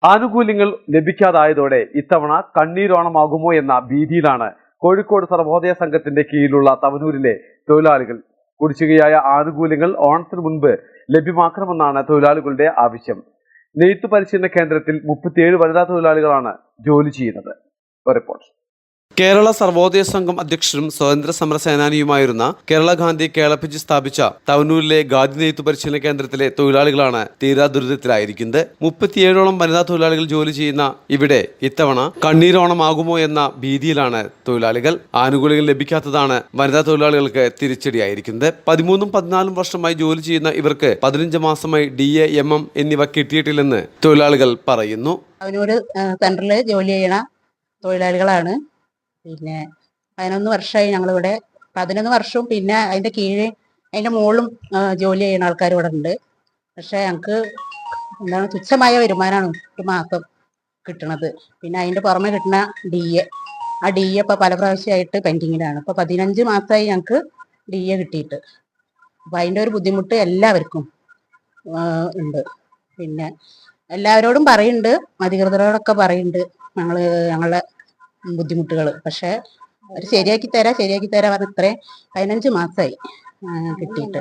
ആനുകൂല്യങ്ങൾ ലഭിക്കാതായതോടെ ഇത്തവണ കണ്ണീരോണമാകുമോ എന്ന ഭീതിയിലാണ് കോഴിക്കോട് സർവോദയ സംഘത്തിന്റെ കീഴിലുള്ള തവനൂരിലെ തൊഴിലാളികൾ. കുടിശ്ശികയായ ആനുകൂല്യങ്ങൾ ഓണത്തിന് മുൻപ് ലഭ്യമാക്കണമെന്നാണ് തൊഴിലാളികളുടെ ആവശ്യം. നെയ്ത്തു പരിശീലന കേന്ദ്രത്തിൽ 37 വനിതാ തൊഴിലാളികളാണ് ജോലി ചെയ്യുന്നത്. റിപ്പോർട്ട്. കേരള സർവോദയ സംഘം അധ്യക്ഷനും സ്വാതന്ത്ര്യ സമര സേനാനിയുമായിരുന്ന കേരള ഗാന്ധി കേളപ്പജി സ്ഥാപിച്ച തവനൂരിലെ ഖാദി നെയ്ത്തു പരിശീലന കേന്ദ്രത്തിലെ തൊഴിലാളികളാണ് തീരാ ദുരിതത്തിലായിരിക്കുന്നത്. 37ഓളം വനിതാ തൊഴിലാളികൾ ജോലി ചെയ്യുന്ന ഇവിടെ ഇത്തവണ കണ്ണീരോണമാകുമോ എന്ന ഭീതിയിലാണ് തൊഴിലാളികൾ. ആനുകൂല്യങ്ങൾ ലഭിക്കാത്തതാണ് വനിതാ തൊഴിലാളികൾക്ക് തിരിച്ചടിയായിരിക്കുന്നത്. 13-14 വർഷമായി ജോലി ചെയ്യുന്ന ഇവർക്ക് 15 മാസമായി DA, MM എന്നിവ കിട്ടിയിട്ടില്ലെന്ന് തൊഴിലാളികൾ പറയുന്നു. തവനൂര് സെന്ററിൽ ജോലി ചെയ്യണ തൊഴിലാളികളാണ്. പിന്നെ 11 വർഷമായി ഞങ്ങളിവിടെ. 11 വർഷവും പിന്നെ അതിൻ്റെ കീഴ് അതിൻ്റെ മുകളിലും ജോലി ചെയ്യുന്ന ആൾക്കാർ ഇവിടെ ഉണ്ട്. പക്ഷേ ഞങ്ങൾക്ക് എന്താണ് തുച്ഛമായ വരുമാനമാണ് ഒരു മാസം കിട്ടണത്. പിന്നെ അതിൻ്റെ പുറമെ കിട്ടുന്ന DA, ആ DA ഇപ്പോൾ പല പ്രാവശ്യമായിട്ട് പെൻഡിങ്ങിലാണ്. ഇപ്പോൾ 15 മാസമായി ഞങ്ങൾക്ക് DA കിട്ടിയിട്ട്. അപ്പോൾ അതിൻ്റെ ഒരു ബുദ്ധിമുട്ട് എല്ലാവർക്കും ഉണ്ട്. പിന്നെ എല്ലാവരോടും പറയുന്നുണ്ട്, അധികൃതരോടൊക്കെ പറയുന്നുണ്ട് ഞങ്ങളുടെ ബുദ്ധിമുട്ടുകൾ. പക്ഷേ അവർ ശരിയാക്കി തരാം പറഞ്ഞ ഇത്രയും 15 മാസമായി കിട്ടിയിട്ട്.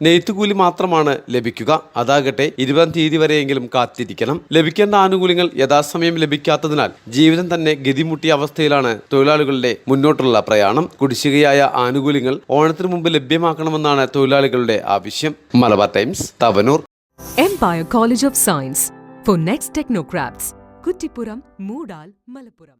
നെയ്ത്തുകൂലി മാത്രമാണ് ലഭിക്കുക. അതാകട്ടെ 20-ാം തീയതി വരെയെങ്കിലും കാത്തിരിക്കണം. ലഭിക്കേണ്ട ആനുകൂല്യങ്ങൾ യഥാസമയം ലഭിക്കാത്തതിനാൽ ജീവിതം തന്നെ ഗതിമുട്ടിയ അവസ്ഥയിലാണ് തൊഴിലാളികളുടെ മുന്നോട്ടുള്ള പ്രയാണം. കുടിശ്ശികയായ ആനുകൂല്യങ്ങൾ ഓണത്തിന് മുമ്പ് ലഭ്യമാക്കണമെന്നാണ് തൊഴിലാളികളുടെ ആവശ്യം. Malabar Times, Thavanur. Empire College of Science for Next Technocrats, Kuttipuram, Moodal, Malappuram.